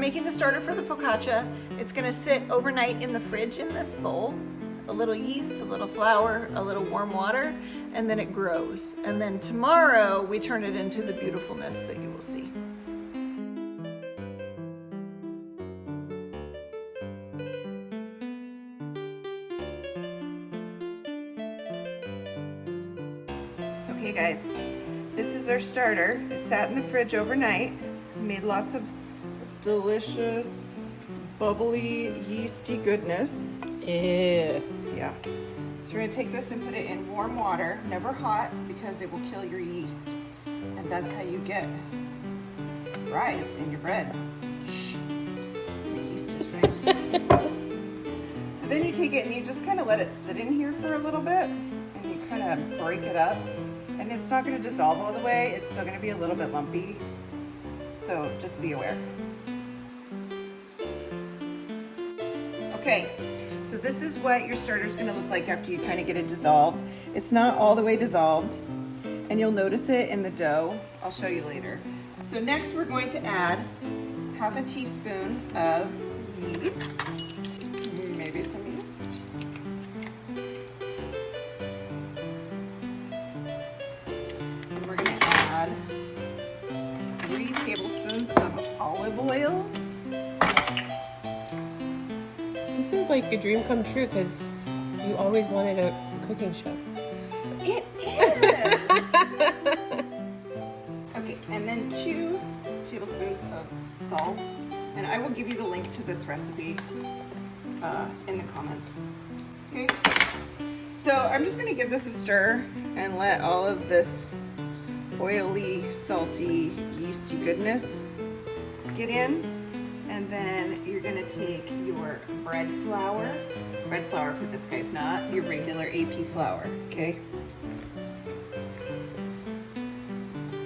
making the starter for the focaccia. It's gonna sit overnight in the fridge in this bowl. A little yeast, a little flour, a little warm water, and then it grows. And then tomorrow we turn it into the beautifulness that you will see. Okay guys, this is our starter. It sat in the fridge overnight. Made lots of delicious, bubbly, yeasty goodness. Ew. Yeah. So we're gonna take this and put it in warm water, never hot, because it will kill your yeast. And that's how you get rise in your bread. Shh. The yeast is rising. So then you take it and you just kind of let it sit in here for a little bit, and you kind of break it up. And it's not gonna dissolve all the way, it's still gonna be a little bit lumpy. So just be aware. Okay, so this is what your starter is gonna look like after you kind of get it dissolved. It's not all the way dissolved, and you'll notice it in the dough. I'll show you later. So next we're going to add half a teaspoon of yeast, maybe some yeast. And we're gonna add 3 tablespoons of olive oil. This is like a dream come true because you always wanted a cooking show. It is! Okay, and then 2 tablespoons of salt. And I will give you the link to this recipe in the comments. Okay? So I'm just gonna give this a stir and let all of this oily, salty, yeasty goodness get in. And then you're gonna take your bread flour for this guys, not your regular AP flour, okay?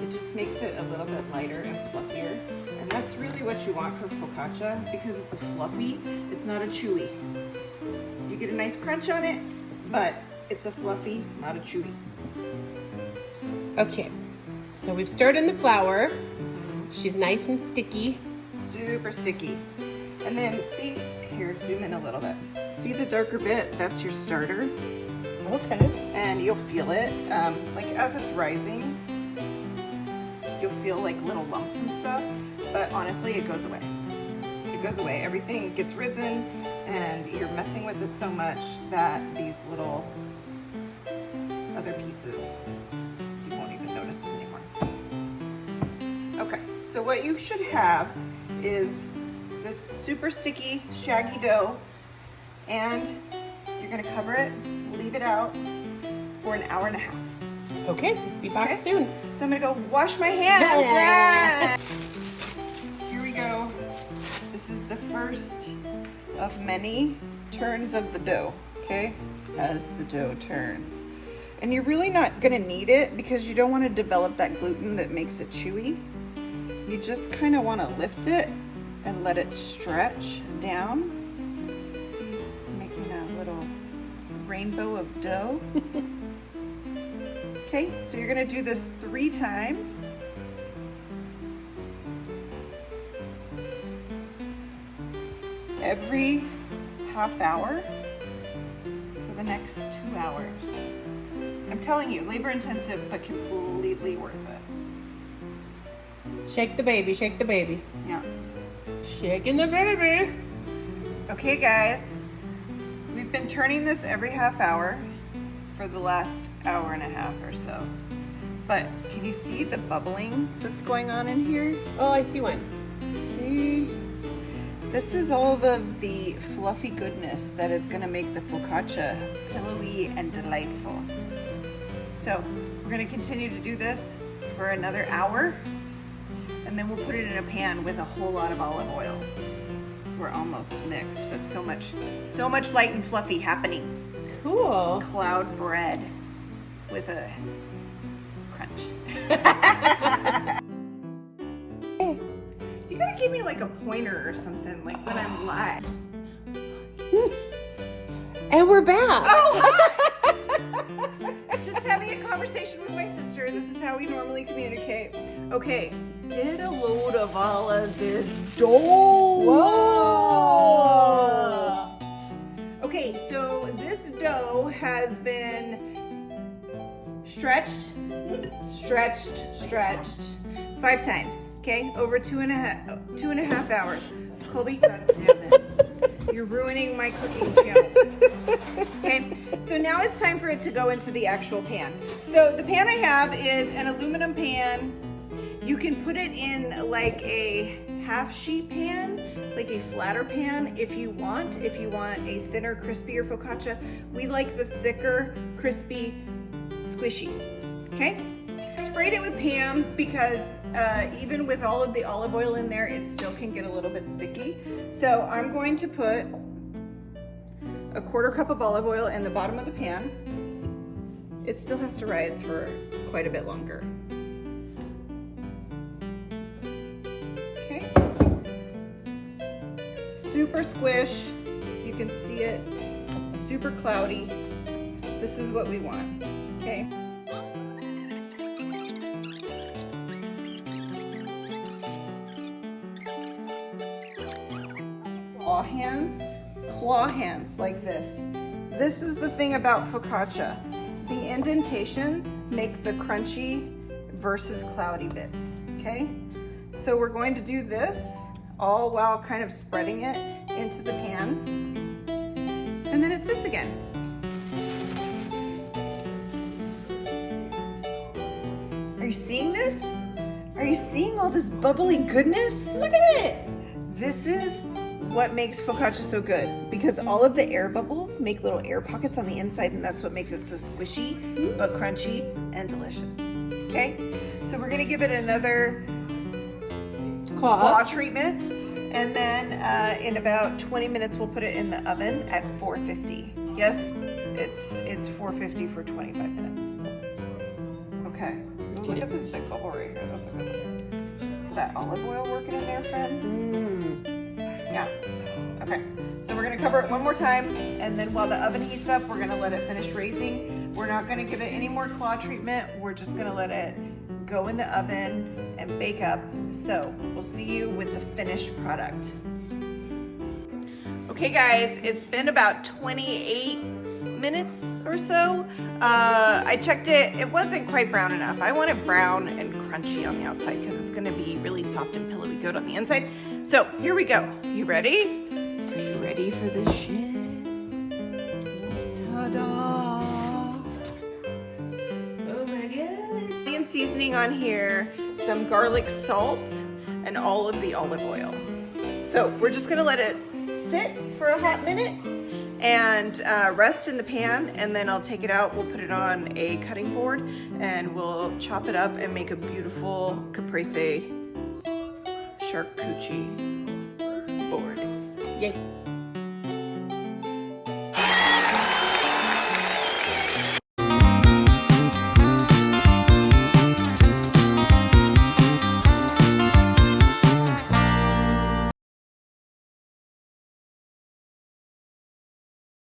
It just makes it a little bit lighter and fluffier. And that's really what you want for focaccia because it's a fluffy, it's not a chewy. You get a nice crunch on it, but it's a fluffy, not a chewy. Okay, so we've stirred in the flour. She's nice and sticky. Super sticky. And then see, here, zoom in a little bit. See the darker bit? That's your starter. Okay. And you'll feel it, like as it's rising, you'll feel like little lumps and stuff, but honestly, it goes away. It goes away. Everything gets risen and you're messing with it so much that these little other pieces, you won't even notice it anymore. Okay, so what you should have is this super sticky, shaggy dough, and you're gonna cover it, leave it out for an hour and a half. Okay, be back soon. So I'm gonna go wash my hands. Here we go. This is the first of many turns of the dough, okay? As the dough turns. And you're really not gonna need it because you don't wanna develop that gluten that makes it chewy. You just kind of want to lift it and let it stretch down. See, it's making a little rainbow of dough. Okay, so you're going to do this 3 times. Every half hour for the next 2 hours. I'm telling you, labor intensive, but completely worth it. Shake the baby, shake the baby. Yeah. Shaking the baby. Okay guys, we've been turning this every half hour for the last hour and a half or so. But can you see the bubbling that's going on in here? Oh, I see one. See? This is all of the fluffy goodness that is gonna make the focaccia pillowy and delightful. So we're gonna continue to do this for another hour. And then we'll put it in a pan with a whole lot of olive oil. We're almost mixed, but so much light and fluffy happening. Cool. Cloud bread with a crunch. Hey, you gotta give me like a pointer or something, like when I'm live. And we're back. Oh! Just having a conversation with my sister. This is how we normally communicate. Okay, get a load of of all of this dough. Whoa! Okay, so this dough has been stretched 5 times, okay? Over 2.5 hours. Colby, God damn it. You're ruining my cooking channel. Okay, so now it's time for it to go into the actual pan. So the pan I have is an aluminum pan. You can put it in like a half sheet pan, like a flatter pan if you want. If you want a thinner, crispier focaccia, we like the thicker, crispy, squishy. Okay? Sprayed it with Pam because even with all of the olive oil in there, it still can get a little bit sticky. So I'm going to put a 1/4 cup of olive oil in the bottom of the pan. It still has to rise for quite a bit longer. Okay. Super squish. You can see it. Super cloudy. This is what we want. Okay. Claw hands like this. This is the thing about focaccia. The indentations make the crunchy versus cloudy bits, okay? So we're going to do this all while kind of spreading it into the pan. And then it sits again. Are you seeing this? Are you seeing all this bubbly goodness? Look at it. This is what makes focaccia so good, because all of the air bubbles make little air pockets on the inside, and that's what makes it so squishy but crunchy and delicious. Okay, so we're gonna give it another claw treatment, and then in about 20 minutes we'll put it in the oven at 450. Yes, it's 450 for 25 minutes. Okay, look at this big bubble right here. That's a good one. That olive oil working in there, friends. Yeah. Okay. So we're gonna cover it one more time, and then while the oven heats up, we're gonna let it finish raising. We're not gonna give it any more claw treatment. We're just gonna let it go in the oven and bake up. So we'll see you with the finished product. Okay guys, it's been about 28 minutes or so. I checked it, it wasn't quite brown enough. I want it brown and crunchy on the outside because it's gonna be really soft and pillowy good on the inside. So here we go. You ready? Are you ready for this shit? Ta-da! Oh my god. And seasoning on here, some garlic salt, and all of the olive oil. So we're just gonna let it sit for a hot minute and rest in the pan, and then I'll take it out. We'll put it on a cutting board and we'll chop it up and make a beautiful caprese charcuterie board. Yay.